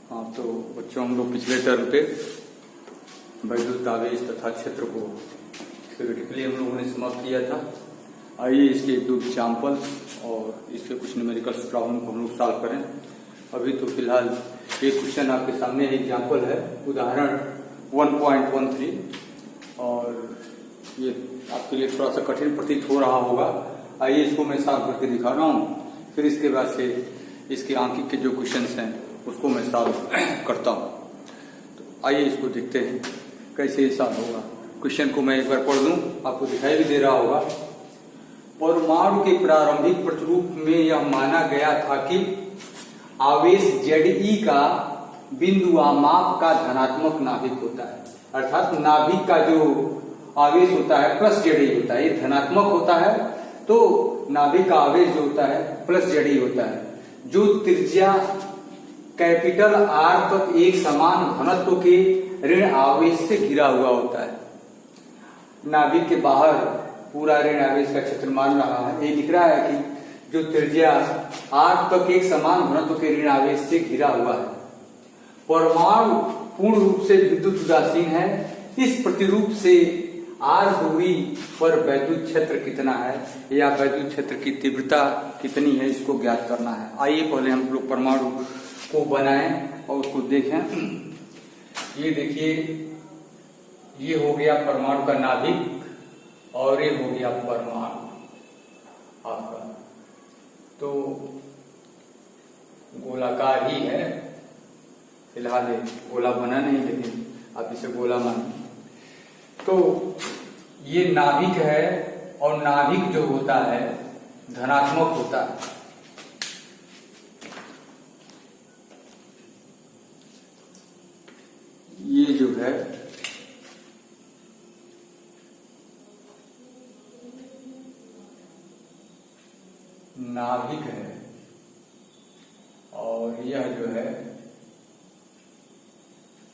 हाँ, तो बच्चों हम लोग पिछले टर्म पे वैद्युत आवेश तथा क्षेत्र को थ्योरेटिकली हम लोगों ने समाप्त किया था। आइए इसके एक दो एग्जाम्पल और इसके कुछ न्यूमेरिकल्स प्रॉब्लम को हम लोग सॉल्व करें। अभी तो फिलहाल एक क्वेश्चन आपके सामने एग्जाम्पल है, उदाहरण 1.13 और ये आपके लिए थोड़ा सा कठिन प्रतीत हो रहा होगा। आइए इसको मैं सॉल्व करके दिखा रहा हूँ, फिर इसके बाद से इसके आंकिक के जो क्वेश्चंस हैं उसको मैं सॉल्व करता हूँ। तो आइए इसको देखते हैं कैसे ये सॉल्व होगा। क्वेश्चन को मैं एक बार पढ़ दूं, आपको दिखाई भी दे रहा होगा। परमाणु के प्रारंभिक प्रतिरूप में यह माना गया था कि आवेश Ze का बिंदु आमाप का धनात्मक नाभिक होता है, अर्थात नाभिक का जो आवेश होता है प्लस Ze होता है, ये धनात्मक होता है। तो नाभिक का आवेश जो होता है प्लस Ze होता है, जो त्रिज्या कैपिटल R तक एक समान घनत्व के ऋण आवेश से घिरा हुआ होता है। नाभिक के बाहर पूरा ऋण आवेश का क्षेत्र मान रहा है, ये दिख रहा है कि जो त्रिज्या R तक एक समान घनत्व के ऋण आवेश से घिरा हुआ है। परमाणु पूर्ण रूप से विद्युत उदासीन है। इस प्रतिरूप से R दूरी पर वैद्युत क्षेत्र कितना है या वैद्युत क्षेत्र की तीव्रता कितनी है, इसको ज्ञात करना है। आइए पहले हम लोग परमाणु को बनाएं और उसको देखें। ये देखिए, ये हो गया परमाणु का नाभिक और ये हो गया परमाणु आपका। तो गोलाकार ही है, फिलहाल गोला बना नहीं, लेकिन आप इसे गोला मानिए। तो ये नाभिक है और नाभिक जो होता है धनात्मक होता है। ये जो है नाभिक है और यह जो है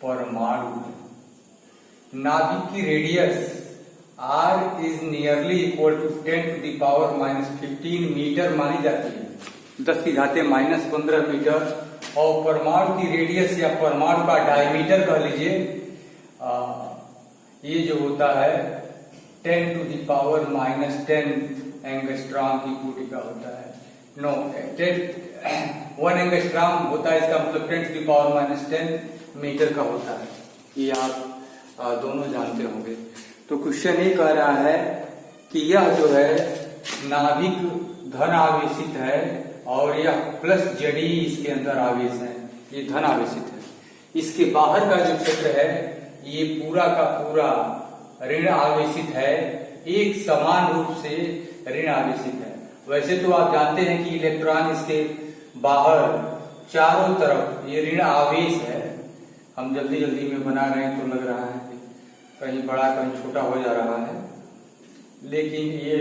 परमाणु है। नाभिक की radius R is nearly equal to 10⁻⁻15 metre मानी जाती है, 10⁻⁻15 मीटर। और परमाणु की रेडियस या परमाणु का डायमीटर कह लीजिए, ये जो होता है 10⁻⁻10 एंगस्ट्रॉम की कोटि का होता है। 1 एंगस्ट्रॉम होता है, इसका मतलब 10⁻⁻10 मीटर का होता है। ये आप दोनों जानते होंगे। तो क्वेश्चन ये कह रहा है कि यह जो है नाभिक धन आवेशित है और यह प्लस Ze इसके अंदर आवेश है, ये धन आवेशित है। इसके बाहर का जो क्षेत्र है ये पूरा का पूरा ऋण आवेशित है, एक समान रूप से ऋण आवेशित है। वैसे तो आप जानते हैं कि इलेक्ट्रॉन इसके बाहर चारों तरफ ये ऋण आवेश है। हम जल्दी जल्दी में बना रहे हैं तो लग रहा है कि कहीं बड़ा कहीं छोटा हो जा रहा है, लेकिन ये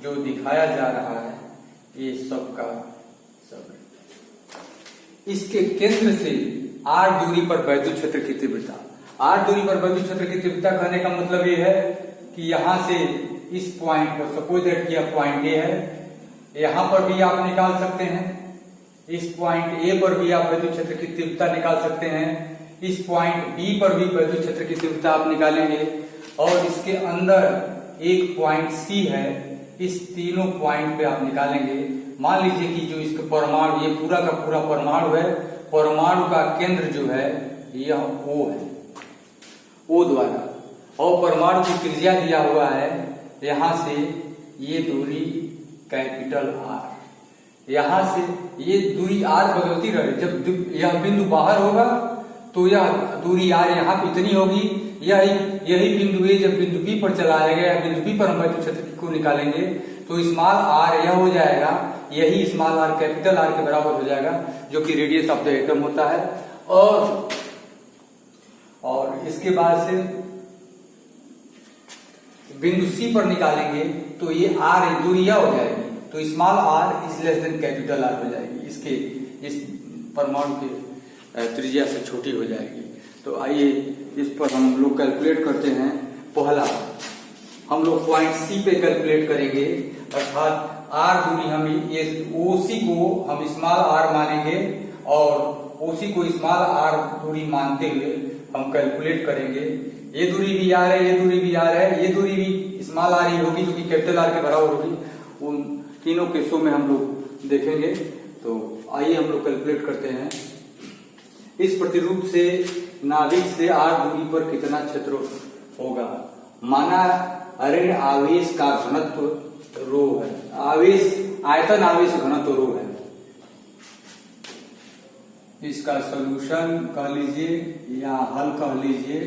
जो दिखाया जा रहा है ये सबका सब। इसके केंद्र से R दूरी पर वैद्युत क्षेत्र की तीव्रता, R दूरी पर वैद्युत क्षेत्र की तीव्रता कहने का मतलब ये है कि यहां से इस पॉइंट पर, सपोज दैट कि यह पॉइंट A है, यहां पर भी आप निकाल सकते हैं। इस पॉइंट A पर भी आप वैद्युत क्षेत्र की तीव्रता निकाल सकते हैं। इस पॉइंट B पर भी वैद्युत क्षेत्र की तीव्रता आप निकालेंगे। और इसके अंदर एक पॉइंट C है, इस तीनों पॉइंट पे आप निकालेंगे। मान लीजिए कि जो इसका परमाणु, ये पूरा का पूरा परमाणु है, परमाणु का केंद्र जो है यह O है, O द्वारा, और परमाणु की त्रिज्या दिया हुआ है यहां से ये दूरी कैपिटल R, यहां से ये दूरी R बदलती रहे। जब यह बिंदु बाहर होगा तो यह दूरी R यहाँ पे इतनी होगी। यही बिंदु A जब बिंदु B पर चला जाएगा या बिंदु B पर हम वैद्युत क्षेत्र को निकालेंगे तो स्मॉल r यह हो जाएगा, यही स्मॉल r कैपिटल R के बराबर हो जाएगा, जो कि रेडियस ऑफ द एटम होता है। और इसके बाद से बिंदु C पर निकालेंगे तो ये R दूरी यह हो जाएगी, तो small r is less than capital R हो जाएगी, इसके इस परमाणु के त्रिज्या से छोटी हो जाएगी। तो आइए इस पर हम लोग कैलकुलेट करते हैं। पहला हम लोग पॉइंट C पे कैलकुलेट करेंगे, अर्थात R दूरी हम ये OC को हम स्मॉल r मानेंगे और उसी को स्मॉल आर दूरी मानते हुए हम कैलकुलेट करेंगे। ये दूरी भी आर है, ये दूरी भी आर है, ये दूरी भी स्मॉल आर ही होगी क्योंकि कैपिटल आर के बराबर होगी। उन तीनों केसों में हम लोग देखेंगे। तो आइए हम लोग कैलकुलेट करते हैं। इस प्रतिरूप से नाभिक से आर दूरी पर कितना क्षेत्र होगा। माना ऋण आवेश का घनत्व रो है, आयतन आवेश घनत्व रो है। इसका सॉल्यूशन कह लीजिए या हल कह लीजिए।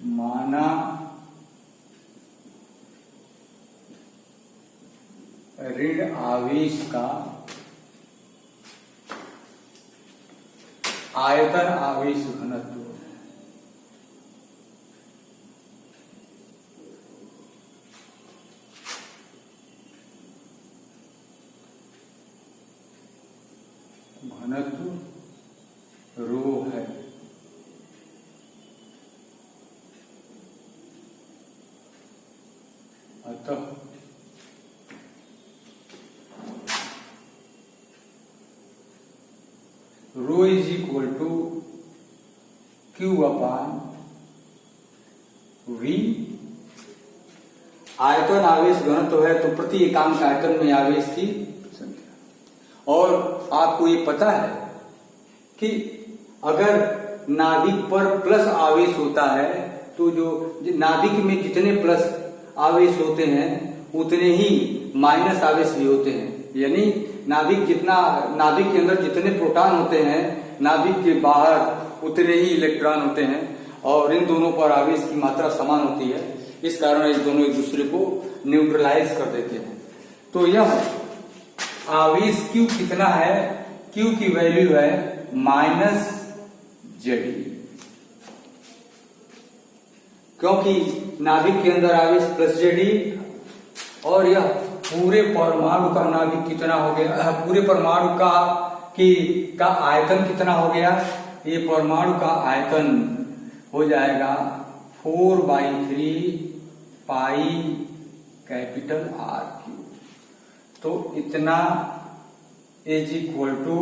माना ऋण आवेश का आयतन आवेश घनत्व रो है। अतः rho is equal to Q upon V. आयतन आवेश घनत्व है तो प्रति एकांक आयतन में आवेश की संख्या। और आपको ये पता है कि अगर नाभिक पर प्लस आवेश होता है तो जो नाभिक में जितने प्लस आवेश होते हैं उतने ही माइनस आवेश भी होते हैं। यानी नाभिक के अंदर जितने प्रोटॉन होते हैं नाभिक के बाहर उतने ही इलेक्ट्रॉन होते हैं और इन दोनों पर आवेश की मात्रा समान होती है। इस कारण ये दोनों एक दूसरे को न्यूट्रलाइज कर देते हैं। तो यह आवेश Q कितना है, Q की वैल्यू है -Ze, क्योंकि नाभिक के अंदर आवेश +Ze और यह पूरे परमाणु का नाभिक कितना हो गया, पूरे परमाणु का आयतन कितना हो गया। ये परमाणु का आयतन हो जाएगा 4/3 पाई कैपिटल R3। तो इतना इज इक्वल टू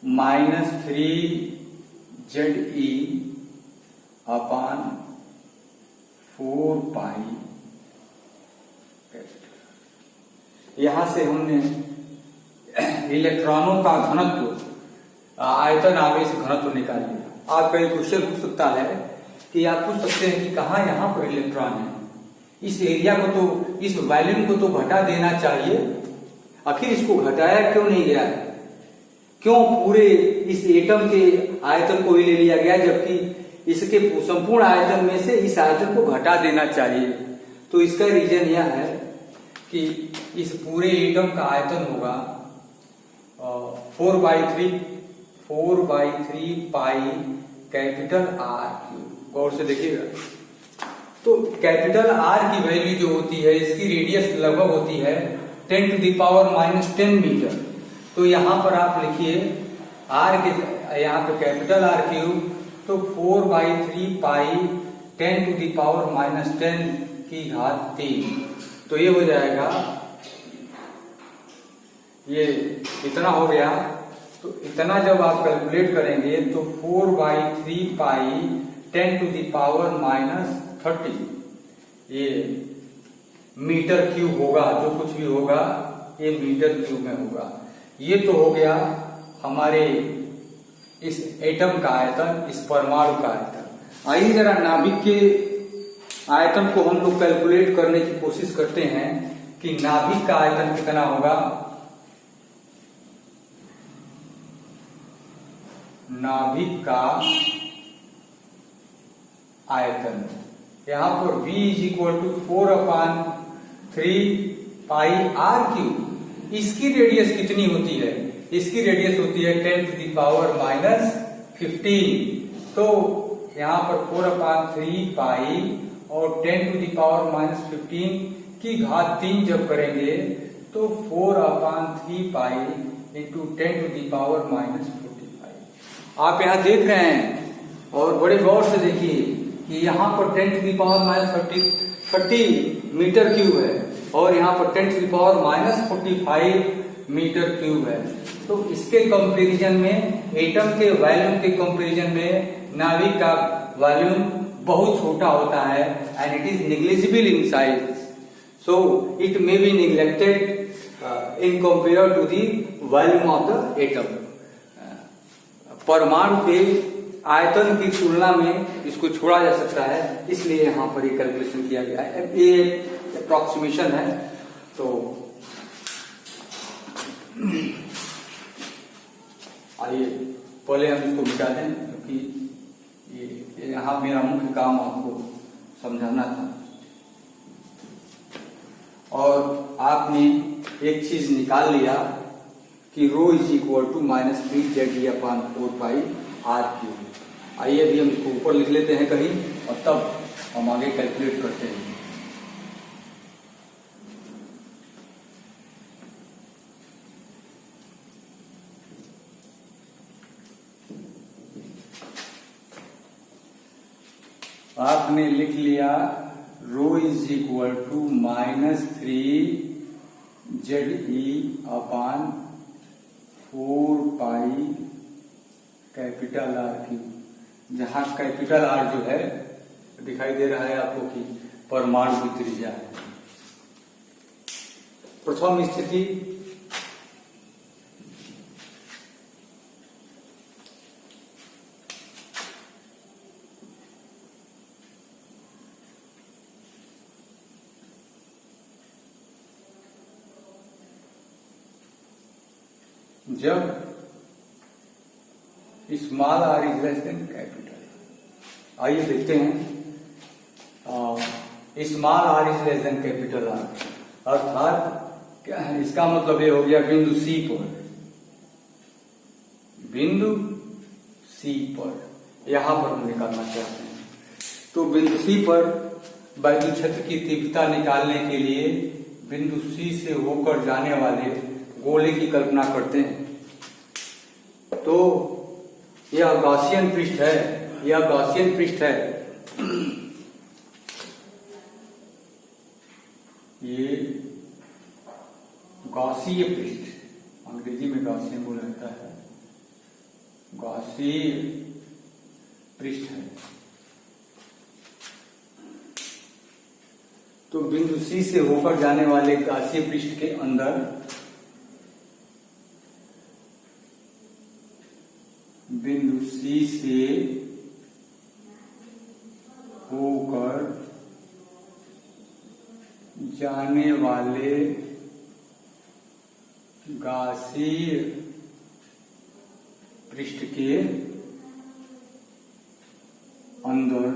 -3Ze अपान 4 पाई। यहां से हमने इलेक्ट्रॉनों का घनत्व आयतन आवेश घनत्व निकाल लिया। आपका एक क्वेश्चन पूछ सकता है कि आप पूछ सकते हैं कि कहा यहां पर इलेक्ट्रॉन है, इस एरिया को तो, इस वॉल्यूम को तो घटा देना चाहिए, आखिर इसको घटाया क्यों नहीं गया है, क्यों पूरे इस एटम के आयतन को ही ले लिया गया जबकि इसके संपूर्ण आयतन में से इस आयतन को घटा देना चाहिए। तो इसका रीजन यह है कि इस पूरे एटम का आयतन होगा 4/3 पाई कैपिटल R3। गौर से देखिएगा। तो कैपिटल R की वैल्यू जो होती है, इसकी रेडियस लगभग होती है 10⁻⁻10 मीटर। तो यहां पर आप लिखिए R के यहाँ पे कैपिटल R3 तो 4/3 पाई 10⁻⁻10 की घात 3। तो ये हो जाएगा, ये इतना हो गया। तो इतना जब आप कैलकुलेट करेंगे तो 4/3 पाई 10⁻⁻30 ये मीटर क्यूब होगा। जो कुछ भी होगा ये मीटर क्यूब में होगा। ये तो हो गया हमारे इस एटम का आयतन, इस परमाणु का आयतन। आइए जरा नाभिक के आयतन को हम लोग कैलकुलेट करने की कोशिश करते हैं कि नाभिक का आयतन कितना होगा। नाभिक का आयतन यहां पर V = 4/3 पाई R3। इसकी रेडियस कितनी होती है, इसकी रेडियस होती है 10⁻⁻15। तो यहां पर 4/3 पाई और 10⁻⁻15 की घात 3 जब करेंगे तो 4/3 पाई इंटू 10⁻⁻45। आप यहां देख रहे हैं और बड़े गौर से देखिए कि यहां पर 10⁻⁻45 30 मीटर क्यूब है और यहाँ पर 10⁻⁻45 मीटर क्यूब है। तो इसके कंपैरिजन में, एटम के वॉल्यूम के कंपैरिजन में नाभिक का वॉल्यूम बहुत छोटा होता है and it is negligible in size, so it may be neglected in compare to the volume of the atom. परमाणु के आयतन की तुलना में इसको छोड़ा जा सकता है, इसलिए यहाँ पर ये कैलकुलेशन किया गया है। ये अप्रोक्सीमेशन है। तो आइए पहले हम इसको मिटा दें, क्योंकि ये यहाँ मेरा मुख्य काम आपको समझाना था। और आपने एक चीज निकाल लिया कि ρ = -3ZE/4πr³। आइए अभी हम इसको ऊपर लिख लेते हैं कहीं और तब हम आगे कैलकुलेट करते हैं। आपने लिख लिया ρ = -3ZE/4πR³, जहां कैपिटल R जो है दिखाई दे रहा है आपको कि परमाणु की त्रिज्या है। प्रथम स्थिति जब small r is less than capital. आइए देखते हैं, small r is less than capital R, अर्थात इसका मतलब ये हो गया बिंदु C पर यहां पर हम निकालना चाहते हैं। तो बिंदु C पर वैद्युत क्षेत्र की तीव्रता निकालने के लिए बिंदु C से होकर जाने वाले गोले की कल्पना करते हैं। तो यह गॉसियन पृष्ठ है, यह गॉसियन पृष्ठ है। ये गॉसीय पृष्ठ, अंग्रेजी में गॉसियन बोला जाता है, गॉसीय पृष्ठ है। तो बिंदु C से होकर जाने वाले गॉसीय पृष्ठ के अंदर बिंदु C से होकर जाने वाले गॉसीय पृष्ठ के अंदर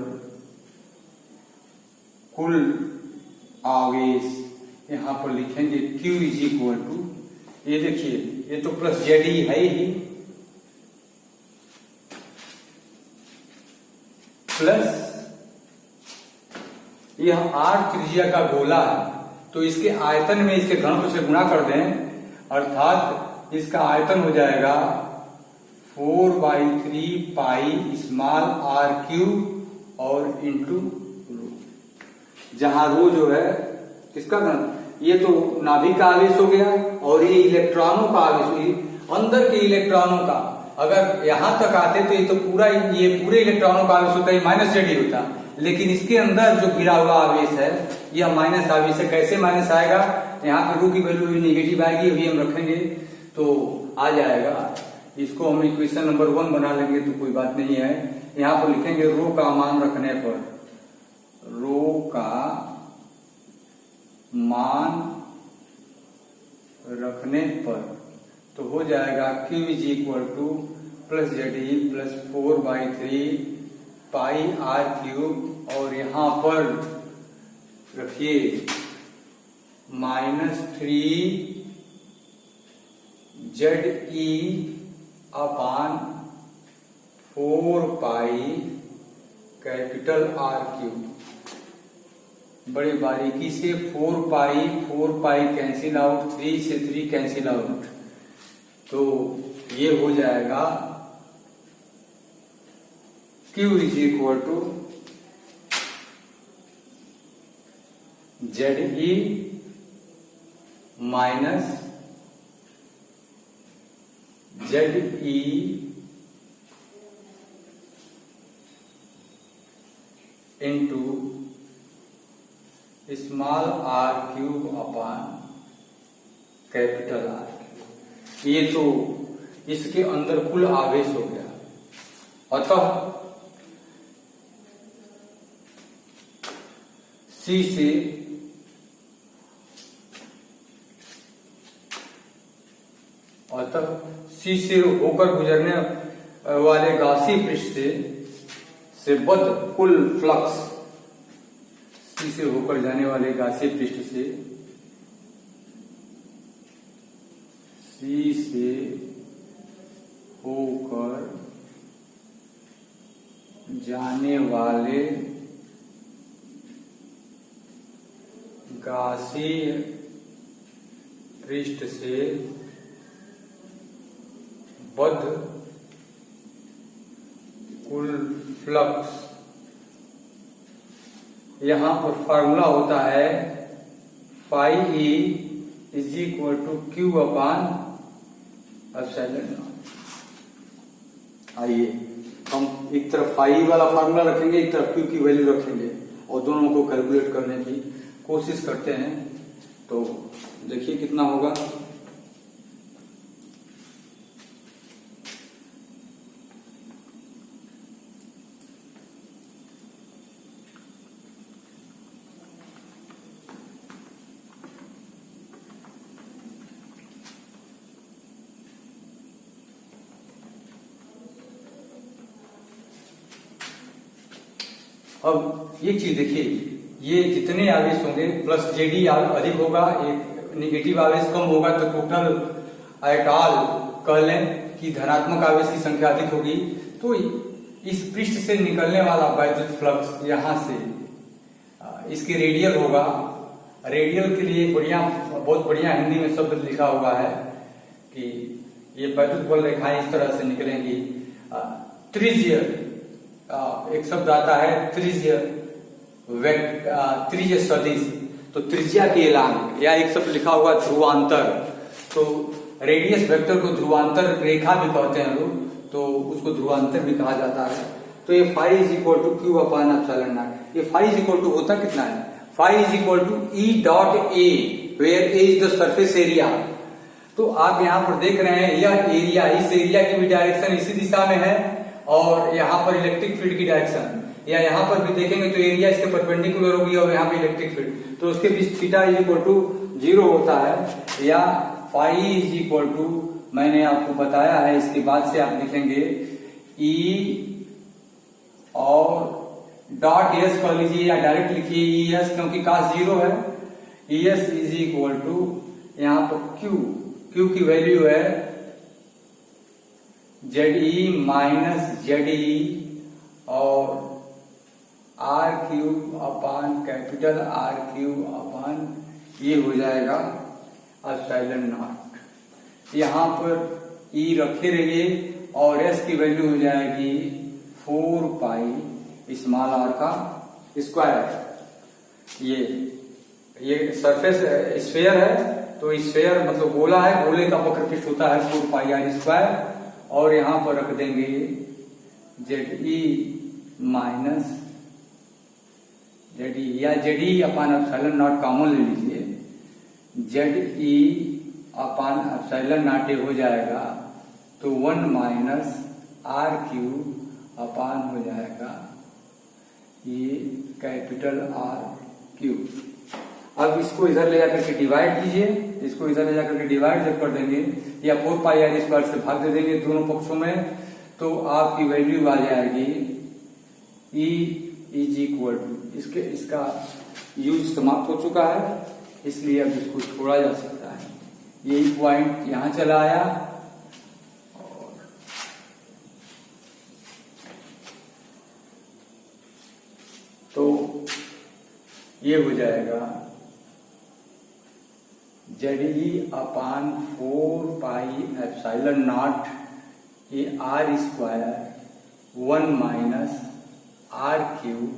कुल आवेश यहां पर लिखेंगे Q = ये देखिए, ये तो प्लस ZE है ही, प्लस यह R त्रिज्या का गोला है, तो इसके आयतन में इसके घनत्व से गुणा कर दें, अर्थात इसका आयतन हो जाएगा 4/3πr³ और इंटू रो, जहां रो जो है किसका घनत्व, ये तो नाभिक का आवेश हो गया और ये इलेक्ट्रॉनों का आवेश, अंदर के इलेक्ट्रॉनों का। अगर यहां तक आते तो ये तो पूरे इलेक्ट्रॉनों का आवेश होता है -ZE होता, लेकिन इसके अंदर जो गिरा हुआ आवेश है यह माइनस आवेश है। कैसे माइनस आएगा, यहाँ पे रो की वैल्यू भी नेगेटिव आएगी, अभी हम रखेंगे तो आ जाएगा। इसको हम इक्वेशन नंबर 1 बना लेंगे तो कोई बात नहीं है। यहाँ पर लिखेंगे रो का मान रखने पर, रो का मान रखने पर तो हो जाएगा Q = +ZE + 4/3πr³ और यहां पर रखिए -3ZE/4πR³। बड़ी बारीकी से 4π कैंसिल आउट, 3 से 3 कैंसिल आउट, तो ये हो जाएगा Q = Z e minus Z e into small r cube upon capital R cube. ये तो इसके अंदर कुल आवेश हो गया। अतः सी से होकर गुजरने वाले गासी पृष्ठ से बद्ध कुल फ्लक्स, सी से होकर जाने वाले गासी पृष्ठ से होकर जाने वाले गासी पृष्ठ से बद्ध कुल फ्लक्स, यहां पर फॉर्मूला होता है phi E is equal to Q upon epsilon nought. आइए हम एक तरफ फाई वाला फॉर्मूला रखेंगे, एक तरफ क्यू की वैल्यू रखेंगे और दोनों को कैलकुलेट करने की कोशिश करते हैं। तो देखिए कितना होगा। अब एक चीज देखिए, ये जितने आवेश होंगे प्लस जेडी अधिक होगा, एक निगेटिव आवेश कम होगा, तो टोटल एट ऑल कह लें कि धनात्मक आवेश की संख्या अधिक होगी। तो इस पृष्ठ से निकलने वाला वैद्युत फ्लक्स यहां से इसके रेडियल होगा। रेडियल के लिए बहुत बढ़िया हिंदी में शब्द लिखा हुआ है कि ये वैद्युत बल रेखाएं इस तरह से निकलेंगी। त्रिज्य एक शब्द आता है त्रिज्य सदिश, तो त्रिज्या के एलान, या एक शब्द लिखा हुआ ध्रुवांतर। तो रेडियस वेक्टर को ध्रुवांतर रेखा भी कहते हैं लोग, तो उसको ध्रुवांतर भी कहा जाता है। तो ये phi is equal to Q upon epsilon not. ये फाई इज इक्वल टू होता कितना है? Phi is equal to E dot A, where A is the surface area. तो आप यहाँ पर देख रहे हैं यह एरिया, इस एरिया की भी डायरेक्शन इसी दिशा में है और यहाँ पर इलेक्ट्रिक फील्ड की डायरेक्शन, या यहाँ पर भी देखेंगे तो एरिया इसके परपेंडिकुलर होगी और यहाँ पे इलेक्ट्रिक फील्ड, तो उसके बीच थीटा इज इक्वल टू 0 होता है। या फाई इज इक्वल टू, मैंने आपको बताया है, इसके बाद से आप लिखेंगे ई और डॉट एस कह लीजिए या डायरेक्ट लिखिए ई एस, क्योंकि काश 0 है। E S is equal to यहाँ पर क्यू की वैल्यू है Z e minus Z e और r cube upon capital R cube upon ये हो जाएगा एप्सिलॉन नॉट। यहाँ पर ई रखे रहिए और एस की वैल्यू हो जाएगी 4 पाई स्मॉल आर का स्क्वायर। ये सरफेस स्फेयर है, तो स्फेयर मतलब गोला है, गोले का वक्रपृष्ठ होता है 4 पाई आर स्क्वायर। और यहां पर रख देंगे जेड ई माइनस जेड ई, या Z E upon epsilon not common ले लीजिए, Z E upon epsilon not हो जाएगा तो 1 माइनस आर क्यूब अपान हो जाएगा ये कैपिटल आर क्यूब। अब इसको इधर ले जाकर के डिवाइड कीजिए, इसको इधर ले जाकर के डिवाइड जब कर देंगे या 4 पाई आर स्क्वायर से भाग दे देंगे दोनों पक्षों में, तो आपकी वैल्यू आ जाएगी ई इज इक्वल टू, इसका यूज समाप्त हो चुका है इसलिए अब इसको छोड़ा जा सकता है। यही पॉइंट यहां चला आया और तो ये हो जाएगा Z E upon 4 pi epsilon not ये R square 1 minus R cube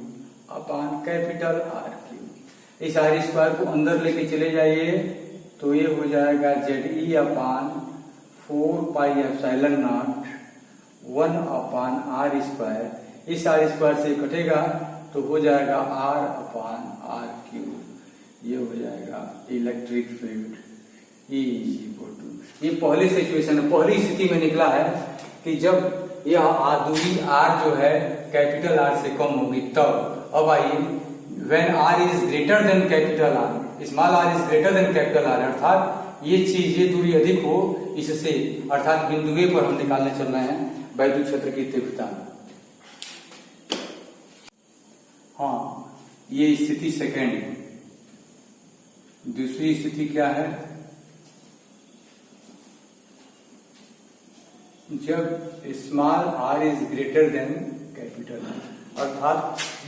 upon capital R cube. इस आर स्क्वायर को अंदर लेके चले जाइए तो ये हो जाएगा ZE upon 4πε0 1 upon R square. इस आर स्क्वायर से कटेगा तो हो जाएगा R अपान आर क्यूब। ये हो जाएगा electric field E equal to, ये पहली सिचुएशन है, पहली स्थिति में निकला है कि जब यह दूरी R जो है कैपिटल R से कम होगी तब। अब आइए when R is greater than capital R, small r is greater than capital R, अर्थात ये चीज, ये दूरी अधिक हो इससे, अर्थात बिंदु A पर हम निकालने चल रहे हैं वैद्युत क्षेत्र की तीव्रता। हाँ, ये स्थिति सेकेंड। दूसरी स्थिति क्या है? जब small r is greater than capital R, अर्थात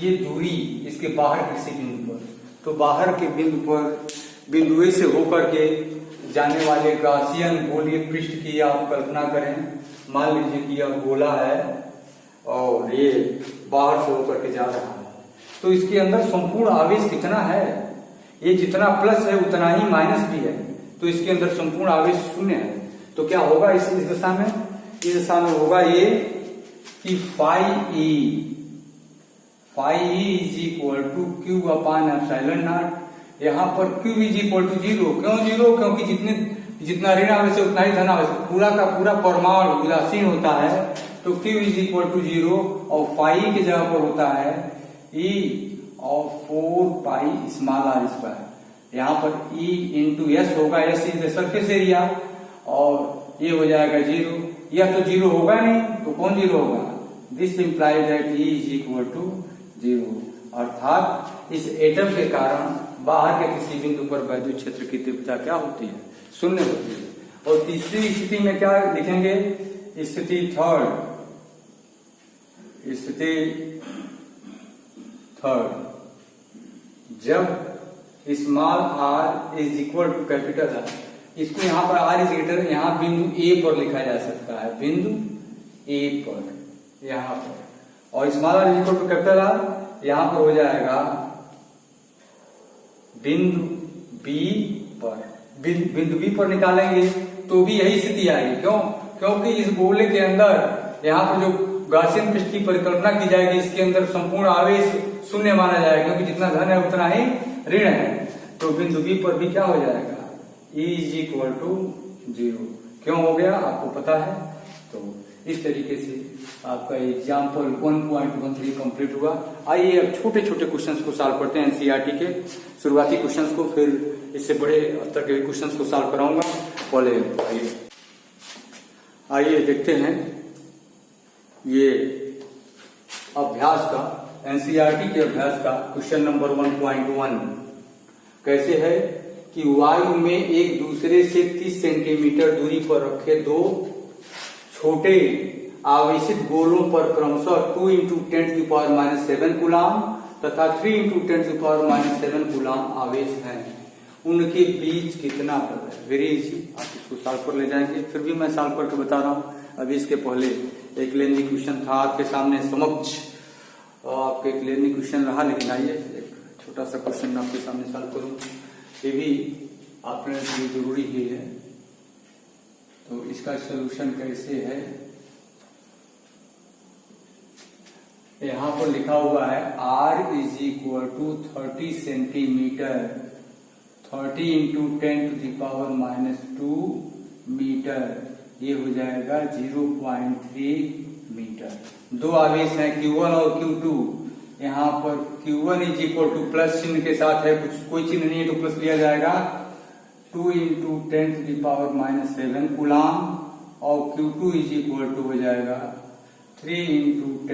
ये दूरी इसके बाहर किसी बिंदु पर, तो बाहर के बिंदु पर बिंदु A से होकर के जाने वाले गॉसियन गोलीय पृष्ठ की आप कल्पना करें। मान लीजिए कि यह गोला है और ये बाहर से होकर के जा रहा है, तो इसके अंदर संपूर्ण आवेश कितना है? ये जितना प्लस है उतना ही माइनस भी है, तो इसके अंदर संपूर्ण आवेश शून्य है। तो क्या होगा इस दिशा में? इस दिशा में होगा ये कि phi E is equal to Q upon epsilon nought. यहाँ पर क्यू इज इक्वल टू 0। क्यों 0? क्योंकि जितना ऋण आवेश है उतना ही धन आवेश, पूरा का पूरा परमाणु उदासीन होता है, तो क्यू इज इक्वल टू 0 और फाई की जगह पर होता है E ऑफ 4 π स्मॉल r स्क्वायर। यहाँ पर E इंटू एस होगा, S is the surface area, और ये हो जाएगा 0। यह तो 0 होगा नहीं, तो कौन 0 होगा? This implies that E is equal to 0, अर्थात इस एटम के कारण बाहर के किसी बिंदु पर वैद्युत क्षेत्र की तीव्रता क्या होती है? शून्य होती है। और तीसरी स्थिति में क्या लिखेंगे? स्थिति थर्ड, जब small r is equal to capital R, इसको यहाँ पर R इज ग्रेटर, यहाँ बिंदु A पर लिखा जा सकता है, बिंदु A पर यहाँ पर, और small r is equal to capital R यहाँ पर हो जाएगा बिंदु B पर। बिंदु B पर निकालेंगे तो भी यही स्थिति आएगी। क्यों? क्योंकि इस गोले के अंदर यहाँ पर जो गॉसियन पृष्ठ की परिकल्पना की जाएगी, इसके अंदर संपूर्ण आवेश शून्य माना जाएगा, क्योंकि जितना धन है उतना ही ऋण है। तो बिंदु B पर भी क्या हो जाएगा? E is equal to 0। क्यों हो गया आपको पता है? तो इस तरीके से आपका एग्जाम्पल 1.13 कंप्लीट हुआ। आइए अब छोटे छोटे क्वेश्चंस को सॉल्व करते हैं एनसीईआरटी के शुरुआती क्वेश्चंस को, फिर इससे बड़े स्तर के क्वेश्चंस को सॉल्व कराऊंगा। पहले आइए देखते हैं ये अभ्यास का, एनसीईआरटी के अभ्यास का क्वेश्चन नंबर 1.1 कैसे है कि वायु में एक दूसरे से 30 सेंटीमीटर दूरी पर रखे दो छोटे आवेशित गोलों पर क्रमशः 2 × 10⁻⁷ कूलाम तथा 3 × 10⁻⁷ कूलाम आवेश है, उनके बीच कितना बल है? वेरी इजी, आप इसको सॉल्व कर ले जाएंगे, फिर भी मैं सॉल्व करके बता रहा हूँ। अभी इसके पहले एक लेंदी क्वेश्चन था आपके सामने समक्ष, आपके एक लेंदी क्वेश्चन रहा, लेकिन आइए एक छोटा सा क्वेश्चन आपके सामने सॉल्व करूँ, ये भी आपने लिए जरूरी ही है। तो इसका सलूशन कैसे है? यहाँ पर लिखा हुआ है R is equal to 30 centimetre, 30 × 10⁻⁻2 metre, ये हो जाएगा 0.3 मीटर। दो आवेश हैं Q1 और Q2। यहाँ पर Q1 is equal two plus चिन्ह के साथ है, कुछ कोई चिन्ह नहीं है तो प्लस लिया जाएगा, 2 × 10⁻⁷ कूलाम, और Q2 इज इक्वल टू हो जाएगा 3 ×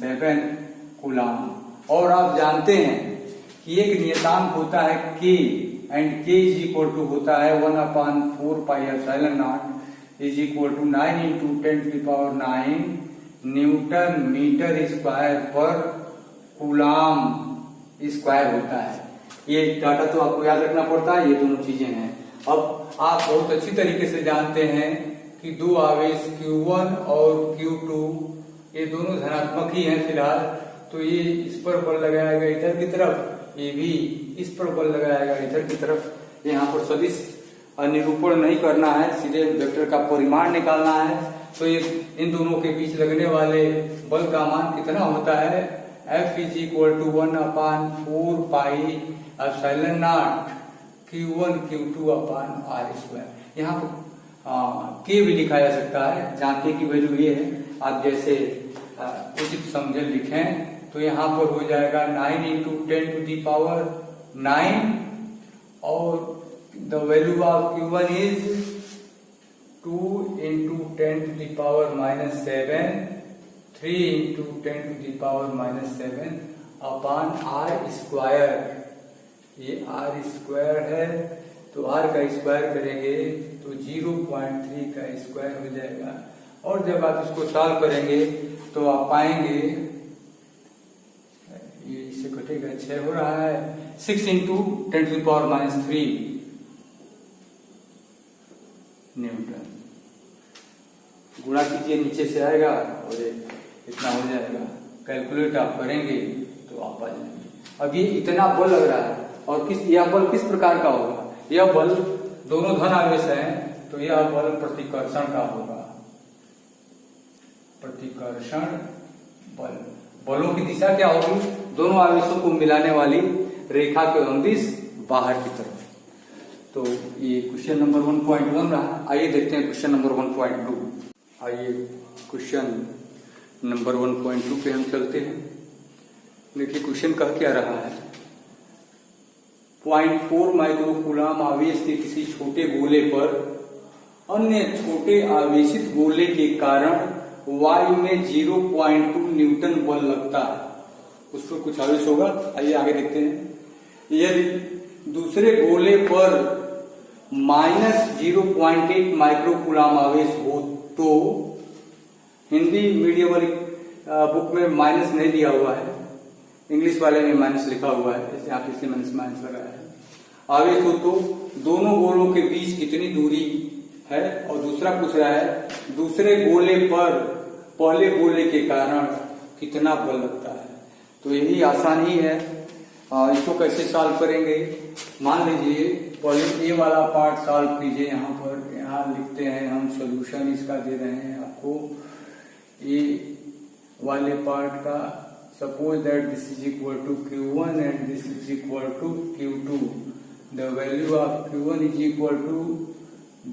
10⁻⁷ कूलाम। और आप जानते हैं कि एक नियतांक होता है K, and K is equal to होता है 1/4 πε0 is equal to 9 × 10⁹ newton metre square per coulomb square होता है। ये डाटा तो आपको याद रखना पड़ता है, ये दोनों चीजें हैं। अब आप बहुत अच्छी तरीके से जानते हैं कि दो आवेश Q1 और Q2 ये दोनों धनात्मक ही हैं फिलहाल, तो ये इस पर बल लगाया गया इधर की तरफ, ये भी इस पर बल लगाएगा इधर की तरफ। यहाँ पर सदिश निरूपण नहीं करना है, सीधे वेक्टर का परिमाण निकालना है। तो ये इन दोनों के बीच लगने वाले बल का मान कितना होता है, F is equal to 1/4 pi epsilon nought Q1 Q2 upon R²। यहाँ पर K भी लिखा जा सकता है, जहाँ K की वैल्यू ये है, आप जैसे उचित समझे लिखें। तो यहाँ पर हो जाएगा 9 इंटू 10 टू दी पावर 9 और the value of Q1 is 2 into 10 to the power -7, 3 into 10 to the power -7 upon R²। ये R² है, तो R का स्क्वायर करेंगे तो 0.3 का स्क्वायर हो जाएगा। और जब आप इसको सॉल्व करेंगे तो आप पाएंगे, ये इससे कटेगा 6 हो रहा है, 6 into 10 to the power -3 newton. गुणा कीजिए, नीचे से आएगा और इतना हो जाएगा। कैलकुलेट आप करेंगे तो आप आ जाएंगे। अब ये इतना बल लग रहा है, और यह बल किस प्रकार का होगा, यह बल दोनों धन आवेश हैं, तो यह बल प्रतिकर्षण का होगा। प्रतिकर्षण बल, बलों की दिशा क्या होगी, दोनों आवेशों को मिलाने वाली रेखा के अनुदिश बाहर की तरफ। तो ये क्वेश्चन नंबर 1.1 रहा। आइए देखते हैं क्वेश्चन नंबर 1.2। आइए क्वेश्चन नंबर 1.2 पे हम चलते हैं। देखिए क्वेश्चन कह क्या रहा है, 0.4 माइक्रोकूलम आवेश के किसी छोटे गोले पर अन्य छोटे आवेशित गोले के कारण वायु में 0.2 न्यूटन बल लगता है। उस पर कुछ आवेश होगा। आइए आगे देखते हैं। यदि दूसरे गोले पर -0.8 माइक्रोकूलम आवेश हो तो, हिंदी मीडियम वाली बुक में माइनस नहीं दिया हुआ है, इंग्लिश वाले में माइनस लिखा हुआ है, जैसे आप इसलिए माइनस लगाया है। आवेश हो तो दोनों गोलों के बीच कितनी दूरी है, और दूसरा पूछ रहा है दूसरे गोले पर पहले गोले के कारण कितना बल लगता है। तो यही आसान ही है। इसको कैसे सॉल्व करेंगे, मान लीजिए पहले ए वाला पार्ट सॉल्व कीजिए। यहाँ पर यहाँ लिखते हैं हम, सॉल्यूशन इसका दे रहे हैं आपको। ए वाले पार्ट का, suppose that this is equal to Q1 and this is equal to Q2। The value of Q1 is equal to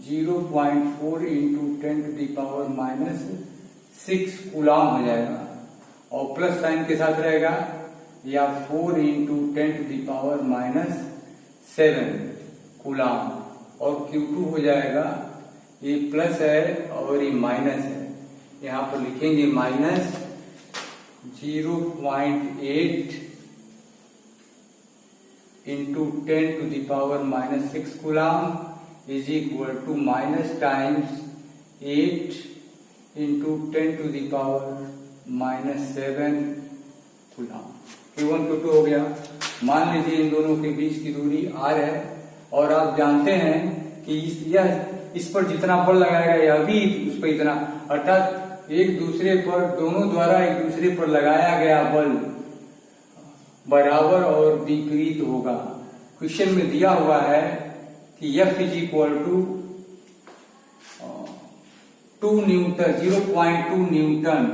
0.4 into 10 to the power -6 coulomb हो जाएगा, और प्लस साइन के साथ रहेगा, या 4 into 10 to the power -7 coulomb, और Q2 हो जाएगा, ये प्लस है और ये माइनस है। यहाँ पर लिखेंगे -0.8 into 10 to the power -6 coulomb is equal to minus times 8 into 10 to the power -7 coulomb. Q1 Q2 हो गया। मान लीजिए इन दोनों के बीच की दूरी R है, और आप जानते हैं कि इस पर जितना बल लगाएगा यह भी उस पर इतना, अर्थात एक दूसरे पर, दोनों द्वारा एक दूसरे पर लगाया गया बल बराबर और विपरीत होगा। क्वेश्चन में दिया हुआ है कि F is equal to 2 newton, 0.2 newton.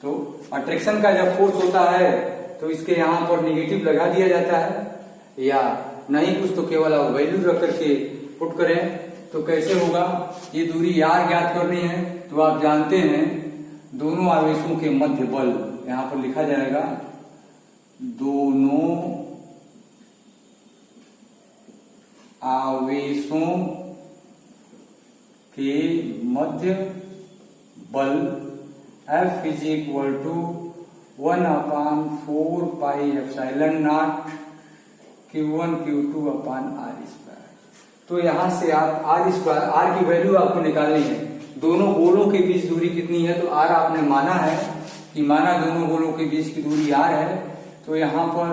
तो अट्रैक्शन का जब फोर्स होता है तो इसके यहाँ पर नेगेटिव लगा दिया जाता है, या नहीं कुछ तो केवल आप वैल्यू रख करके पुट करें। तो कैसे होगा, ये दूरी R ज्ञात करनी है। तो आप जानते हैं दोनों आवेशों के मध्य बल, यहाँ पर लिखा जाएगा दोनों आवेशों के मध्य बल F is equal to 1/4 pi epsilon nought Q1 Q2 upon R²। तो यहां से आप R² की वैल्यू आपको निकालनी है। दोनों गोलों के बीच दूरी कितनी है, तो R आपने माना है कि दोनों गोलों के बीच की दूरी R है। तो यहाँ पर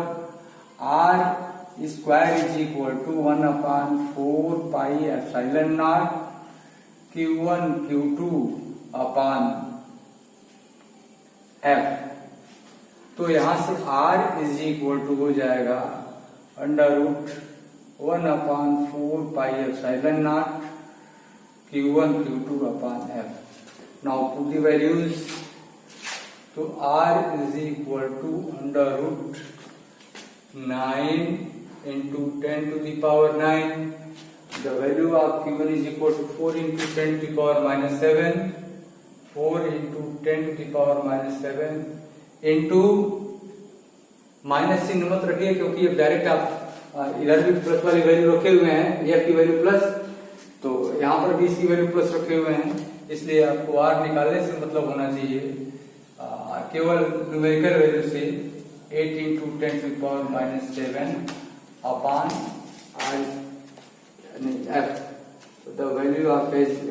R² is equal to 1/4 pi epsilon nought Q1 Q2 upon F। तो यहां से R इज इक्वल टू हो जाएगा √1/4 pi epsilon nought Q1 Q2 upon F. Now put the values. तो R is equal to √9 into 10 to the power 9. The value of Q1 is equal to 4 into 10 to the power minus 7. 4 into 10 to the power minus 7 into minus चिन्ह मत रखिए, क्योंकि अब direct आप इधर भी plus वाली वैल्यू रखे हुए हैं, F की वैल्यू प्लस, तो यहाँ पर भी इसकी वैल्यू प्लस रखे हुए हैं, इसलिए आपको R निकालने से मतलब होना चाहिए केवल न्यूमेरिकल वैल्यू से 8 into 10 to the power minus 7 upon F. So the value of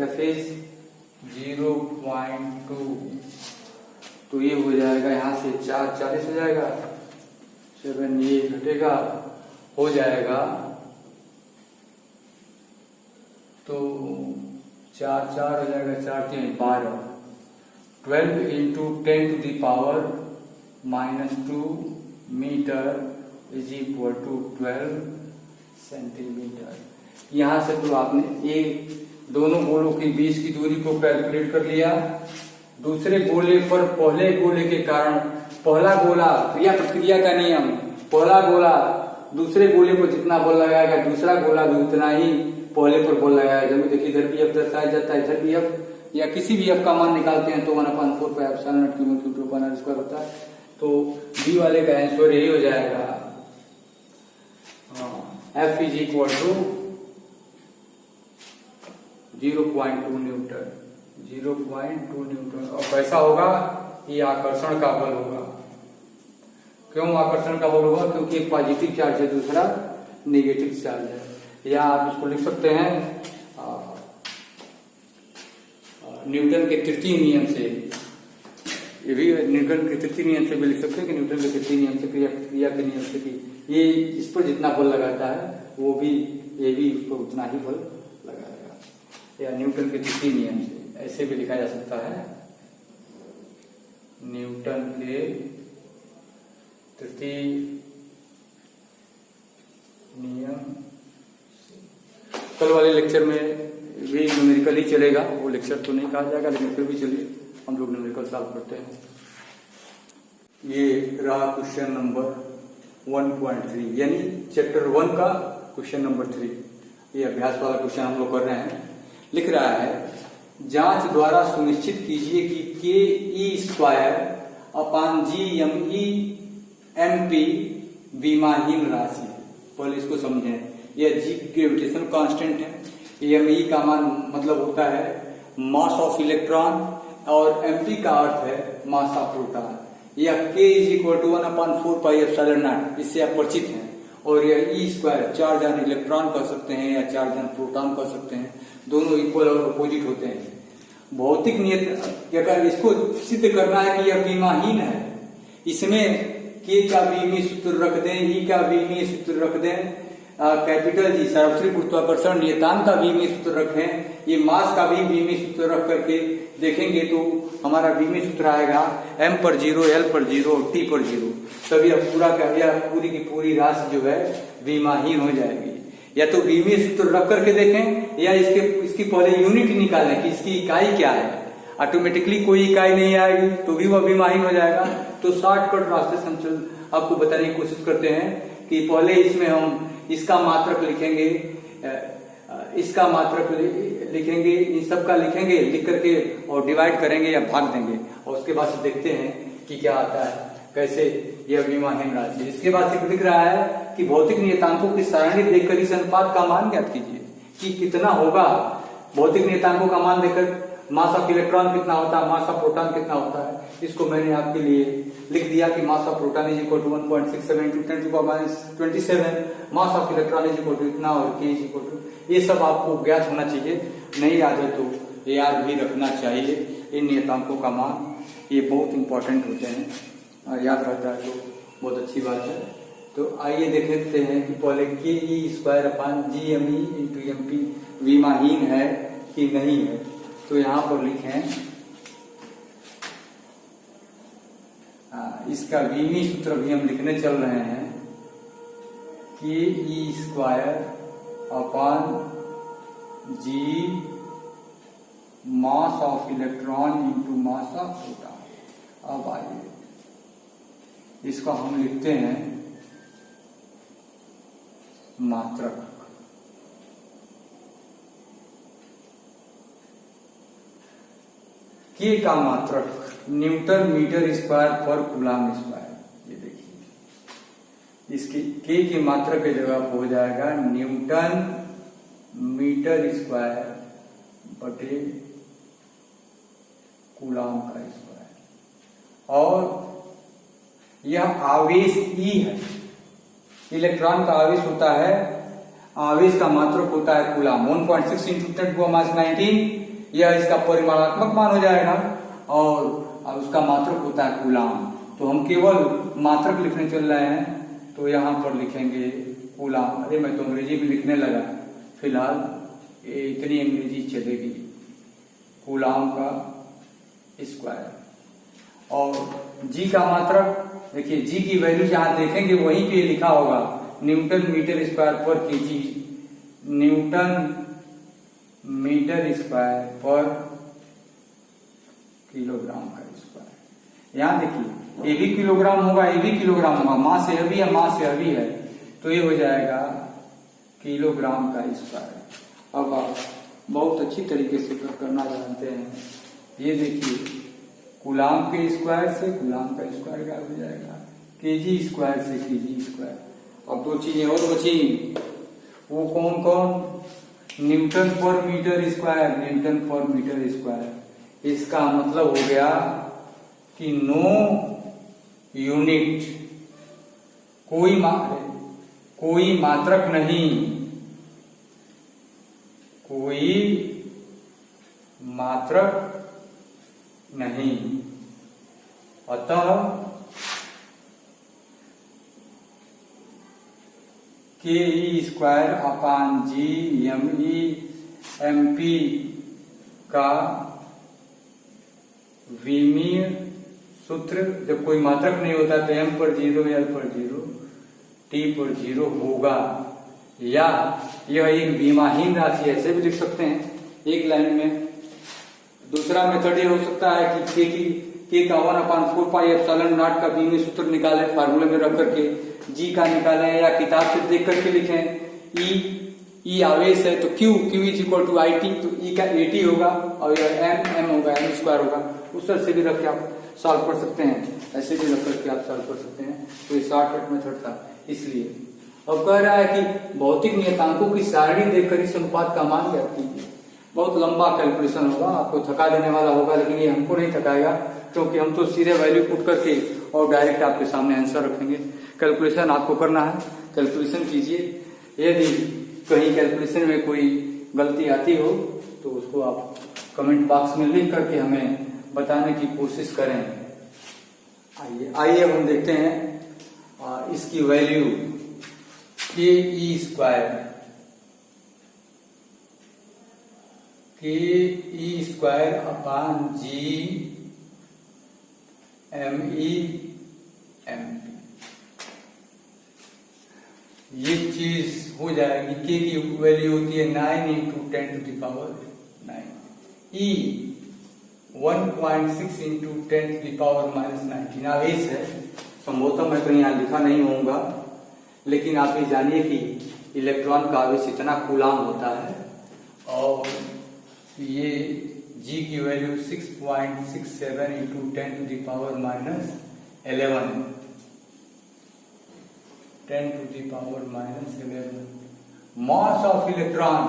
F is 0.2. तो ये हो जाएगा, यहाँ से 4 40 हो जाएगा, 7 ये घटेगा, हो जाएगा तो 4 4 हो जाएगा, 4 3 12. 12 into 10 to the power minus 2 metre is equal to 12 centimetre. यहाँ से तो आपने ये दोनों गोलों के बीच की दूरी को कैलकुलेट कर लिया. दूसरे गोले पर पहले गोले के कारण पहला गोला, क्रिया प्रतिक्रिया का नियम, पहला गोला दूसरे गोले को जितना बल लगाएगा दूसरा गोला भी उतना ही पहले पर बल लगाएगा. जब देखिए इधर भी F दर्शाया जाता है, इधर भी F, या किसी भी F का मान निकालते हैं तो 1/4 pi epsilon nought Q1 Q2 upon R square होता है. तो B वाले का आंसर यही हो जाएगा, F is equal to 0.2 newton. 0.2 newton. और कैसा होगा? ये आकर्षण का बल होगा. क्यों आकर्षण का बल होगा? क्योंकि एक पॉजिटिव चार्ज है, दूसरा नेगेटिव चार्ज है. या आप इसको लिख सकते हैं न्यूटन के तृतीय नियम से. ये भी न्यूटन के तृतीय नियम से भी लिख सकते हैं कि न्यूटन के तृतीय नियम से, क्रिया के नियम से, कि ये इस पर जितना बल लगाता है वो भी, ये भी उस पर उतना ही बल लगाएगा. या न्यूटन के तृतीय नियम से ऐसे भी लिखा जा सकता है, न्यूटन के तृतीय नियम. कल वाले लेक्चर में भी न्यूमेरिकल ही चलेगा, वो लेक्चर तो नहीं कहा जाएगा, लेकिन फिर भी चलिए हम लोग न्यूमेरिकल सॉल्व करते हैं. ये रहा क्वेश्चन नंबर 1.3, यानी चैप्टर 1 का क्वेश्चन नंबर 3. ये अभ्यास वाला क्वेश्चन हम लोग कर रहे हैं. लिख रहा है, जांच द्वारा सुनिश्चित कीजिए कि KE² अपॉन GME MP विमाहीन राशि. पहले इसको समझें. यह G ग्रेविटेशनल कांस्टेंट है, ME का मान मतलब होता है मास ऑफ इलेक्ट्रॉन, और MP का अर्थ है मास ऑफ प्रोटॉन. यह K is equal to 1/4 pi epsilon naught, इससे आप परिचित हैं. और यह E², चार्ज ऑन इलेक्ट्रॉन कर सकते हैं या चार्ज ऑन प्रोटॉन कर सकते हैं, दोनों इक्वल और अपोजिट होते हैं. भौतिक नियत अगर इसको सिद्ध करना है कि यह विमाहीन है, इसमें K का विमीय सूत्र रख दें, E का विमीय सूत्र रख दें, कैपिटल G सार्वत्रिक गुरुत्वाकर्षण नियतांक का विमीय सूत्र रखें, ये मास का भी विमीय सूत्र रख करके देखेंगे तो हमारा विमीय सूत्र आएगा M पर 0, L पर 0 और T पर 0. तब यह पूरी की पूरी राशि जो है विमाहीन हो जाएगी. या तो विमीय सूत्र रख करके देखें, या इसकी पहले यूनिट निकालें कि इसकी इकाई क्या है. ऑटोमेटिकली कोई इकाई नहीं आएगी तो भी वह विमाहीन हो जाएगा. तो शॉर्टकट रास्ते से हम आपको बताने की कोशिश करते हैं कि पहले इसमें हम इसका मात्रक लिखेंगे, इसका मात्रक लिखेंगे, इन सब का लिखेंगे, लिख करके और डिवाइड करेंगे या भाग देंगे, और उसके बाद से देखते हैं कि क्या आता है, कैसे यह विमाहीन राशि. इसके बाद से दिख रहा है कि भौतिक नियतांकों की सारणी देखकर इस अनुपात का मान ज्ञात कीजिए कि कितना होगा. भौतिक नियतांकों का मान देखकर मास ऑफ इलेक्ट्रॉन कितना होता है, मास ऑफ प्रोटॉन कितना होता है, इसको मैंने आपके लिए लिख दिया कि mass of proton is equal to 1.67 into 10 to the power -27, mass of electron is equal to इतना, और K इज इक्वल टू. ये सब आपको ज्ञात होना चाहिए, नहीं याद है तो याद भी रखना चाहिए. इन नियतांकों का मान ये बहुत इंपॉर्टेंट होते हैं, और याद रहता है तो बहुत अच्छी बात है. तो आइए देखते हैं कि पहले KE² upon GME into MP विमाहीन है कि नहीं है. तो यहाँ पर लिखें, इसका विमीय सूत्र भी हम लिखने चल रहे हैं K E square upon G mass of electron into mass of proton. अब आइए इसको हम लिखते हैं मात्रक। के का मात्रक न्यूटन मीटर स्क्वायर पर कूलम स्क्वायर। ये देखिए इसकी के की मात्रक की जगह हो जाएगा न्यूटन मीटर स्क्वायर बटे कूलम का स्क्वायर। और यह आवेश ई है, इलेक्ट्रॉन का आवेश होता है, आवेश का मात्रक होता है कूलम। 1.6 इंटू 10⁻19 यह इसका परिमाणात्मक मान हो जाएगा और उसका मात्रक होता है कूलम। तो हम केवल मात्रक लिखने चल रहे हैं तो यहां पर लिखेंगे कूलम। अरे मैं तो अंग्रेजी में लिखने लगा, फिलहाल इतनी अंग्रेजी चलेगी। कूलम का स्क्वायर और जी का मात्रक देखिए, जी की वैल्यू जहां देखेंगे वहीं पे लिखा होगा न्यूटन मीटर स्क्वायर पर केजी, न्यूटन मीटर स्क्वायर पर किलोग्राम का स्क्वायर। यहां देखिए ये भी किलोग्राम होगा, ये भी किलोग्राम होगा, मास से हेवी है, मास से हेवी है, तो ये हो जाएगा किलोग्राम का स्क्वायर। अब आप बहुत अच्छी तरीके से करना जानते हैं। ये देखिए कूलम के स्क्वायर से कूलम का स्क्वायर क्या हो जाएगा, केजी स्क्वायर से केजी स्क्वायर। अब दो चीजें और बची, वो कौन कौन, न्यूटन पर मीटर स्क्वायर, न्यूटन पर मीटर स्क्वायर। इसका मतलब हो गया कि नो यूनिट, कोई मात्रक नहीं, कोई मात्रक नहीं। अतः K E square upon G M E M P का विमीय सूत्र, जब कोई मात्रक नहीं होता तो एम पर 0, एल पर 0, टी पर 0 होगा। या यह एक विमाहीन राशि ऐसे भी लिख सकते हैं एक लाइन में। दूसरा मेथड ये हो सकता है कि के का 1/4 पाई एप्सिलॉन नॉट का विमीय सूत्र निकालें फार्मूले में रख करके, जी का निकालें या किताब से देख करके लिखें। ई आवेश है तो q is equal to I t, तो ई का एटी होगा और यह एम होगा, एम स्क्वायर होगा। उस तरह से भी रख के आप सॉल्व कर सकते हैं, ऐसे भी रख करके आप सॉल्व कर सकते हैं। तो ये शॉर्टकट मेथड था। इसलिए अब कह रहा है कि भौतिक नियतांकों की सारणी देखकर इस अनुपात का मान ज्ञात कीजिए। बहुत लंबा कैलकुलेशन होगा, आपको थका देने वाला होगा, लेकिन ये हमको नहीं थकाएगा क्योंकि हम तो सीधे वैल्यू पुट करके और डायरेक्ट आपके सामने आंसर रखेंगे। कैलकुलेशन आपको करना है, कैलकुलेशन कीजिए। यदि कहीं कैलकुलेशन में कोई गलती आती हो तो उसको आप कमेंट बॉक्स में लिख करके हमें बताने की कोशिश करें। आइए अब हम देखते हैं इसकी वैल्यू के E square, K E square upon G M E M P. ये चीज हो जाएगी, के की वैल्यू होती है 9 इंटू 10⁻9, ई 1.6 इंटू 10⁻19 आवेश है। संभवतः मैं कहीं यहाँ लिखा नहीं होऊंगा, लेकिन आप ये जानिए कि इलेक्ट्रॉन का आवेश इतना कूलम होता है। और ये जी की value 6.67 into 10⁻11, 10⁻11। Mass of electron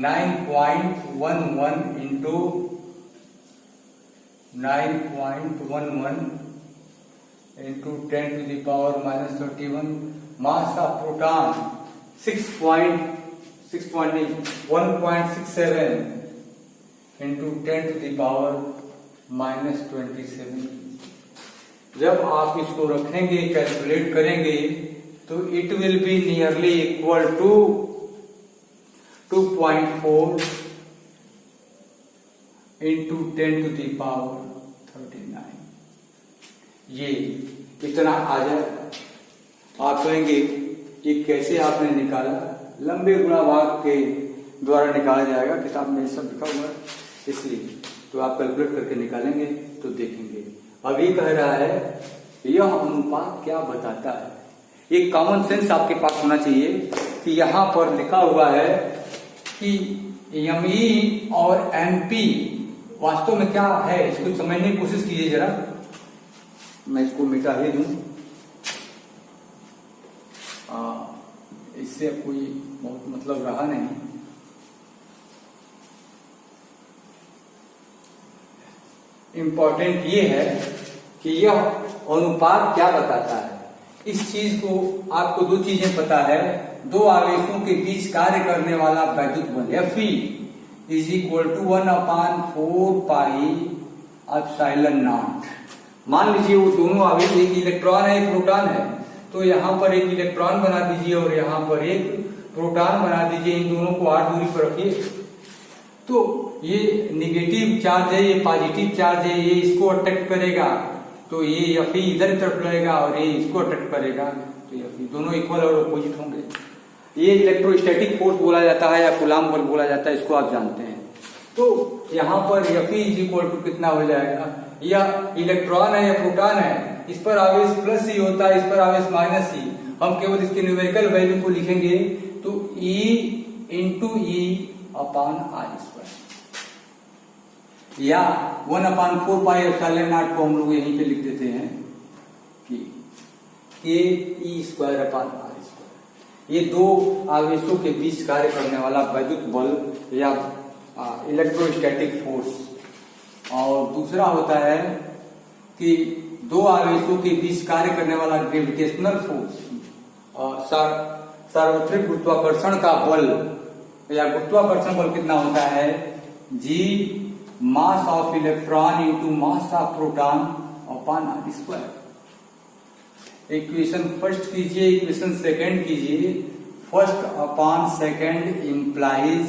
9.11 into 10⁻31। Mass of proton 1.67 into 10⁻27। जब आप इसको रखेंगे, कैलकुलेट करेंगे, तो it will be nearly equal to 2.4 into 10⁻39। ये इतना आ जाएगा। आप कहेंगे ये कैसे आपने निकाला, लंबे गुणा भाग के द्वारा निकाला जाएगा, किताब में सब लिखा हुआ है, इसलिए तो आप कैलकुलेट करके निकालेंगे तो देखेंगे। अभी कह रहा है यह अनुपात क्या बताता है। एक कॉमन सेंस आपके पास होना चाहिए कि यहाँ पर लिखा हुआ है कि एमई और एमपी वास्तव में क्या है, इसको समझने की कोशिश कीजिए जरा। मैं इसको मिटा ही दूं, इससे कोई बहुत मतलब रहा नहीं। इंपॉर्टेंट ये है कि यह अनुपात क्या बताता है। इस चीज को आपको दो चीजें पता है, दो आवेशों के बीच कार्य करने वाला वैद्युत बल Fe is equal to 1/4 pi epsilon naught. मान लीजिए वो दोनों आवेश, एक इलेक्ट्रॉन है एक प्रोटॉन है, तो यहाँ पर एक इलेक्ट्रॉन बना दीजिए और यहाँ पर एक प्रोटॉन बना दीजिए, इन दोनों को r दूरी पर रखिए। तो ये निगेटिव चार्ज है, ये पॉजिटिव चार्ज है, ये इसको अट्रैक्ट करेगा तो ये Fe इधर तरफ लगेगा और ये इसको अट्रैक्ट करेगा तो Fe, दोनों इक्वल और अपोजिट होंगे। ये इलेक्ट्रोस्टैटिक फोर्स बोला जाता है या कूलाम बल बोला जाता है, इसको आप जानते हैं। तो यहाँ पर Fe इज इक्वल टू कितना हो जाएगा, या इलेक्ट्रॉन है या प्रोटॉन है, इस पर आवेश प्लस ही होता है, इस पर आवेश माइनस ही। हम केवल इसके न्यूमेरिकल वैल्यू को लिखेंगे तो E into e upon are square, या 1/4 पाई एप्सिलॉन नॉट को हम लोग यहीं पे लिख देते हैं कि के E square upon are square. ये दो आवेशों के बीच कार्य करने वाला वैद्युत बल या इलेक्ट्रोस्टैटिक फोर्स। और दूसरा होता है कि दो आवेशों के बीच कार्य करने वाला ग्रेविटेशनल फोर्स। सार्वत्रिक गुरुत्वाकर्षण का बल या गुरुत्वाकर्षण बल कितना होता है, G mass of electron into mass of proton upon are square. Equation first कीजिए, इक्वेशन सेकंड कीजिए। फर्स्ट अपॉन सेकंड इंप्लाइज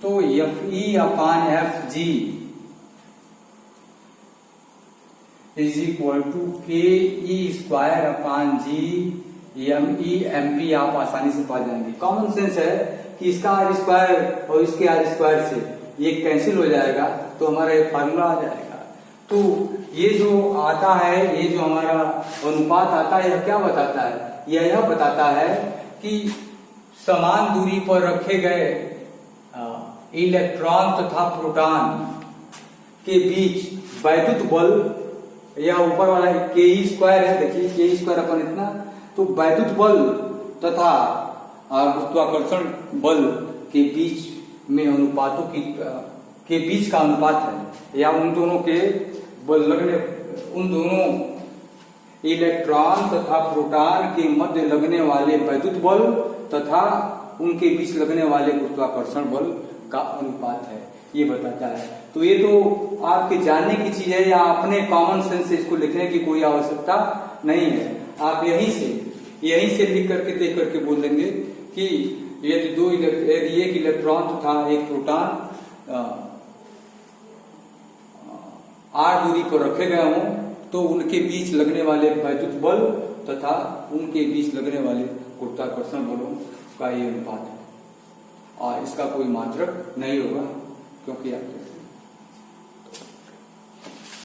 तो Fe अपॉन Fg is equal to K E square upon G M E M P. आप आसानी से पा जाएंगे, common sense है कि इसका आर स्क्वायर और इसके आर स्क्वायर से ये कैंसिल हो जाएगा तो हमारा एक फार्मूला आ जाएगा। तो ये जो आता है, ये जो हमारा अनुपात आता है, यह क्या बताता है, यह बताता है कि समान दूरी पर रखे गए इलेक्ट्रॉन तथा प्रोटॉन के बीच वैद्युत बल, यह ऊपर वाला के ई स्क्वायर है, देखिए के ई स्क्वायर अपन इतना, तो वैद्युत बल तथा गुरुत्वाकर्षण बल के बीच में अनुपातों के बीच का अनुपात है, या उन दोनों के बल लगने, उन दोनों इलेक्ट्रॉन तथा प्रोटॉन के मध्य लगने वाले वैद्युत बल तथा उनके बीच लगने वाले गुरुत्वाकर्षण बल का अनुपात है, ये बताता है। तो ये तो आपके जानने की चीज है, या अपने कॉमन सेंस से इसको लिखने की कोई आवश्यकता नहीं है। आप यहीं से लिख करके देख करके बोल देंगे कि यदि एक इलेक्ट्रॉन तथा एक प्रोटॉन आर दूरी पर रखे गए हों तो उनके बीच लगने वाले वैद्युत बल तथा उनके बीच लगने वाले गुरुत्वाकर्षण बलों का ये अनुपात है, और इसका कोई मात्रक नहीं होगा क्योंकि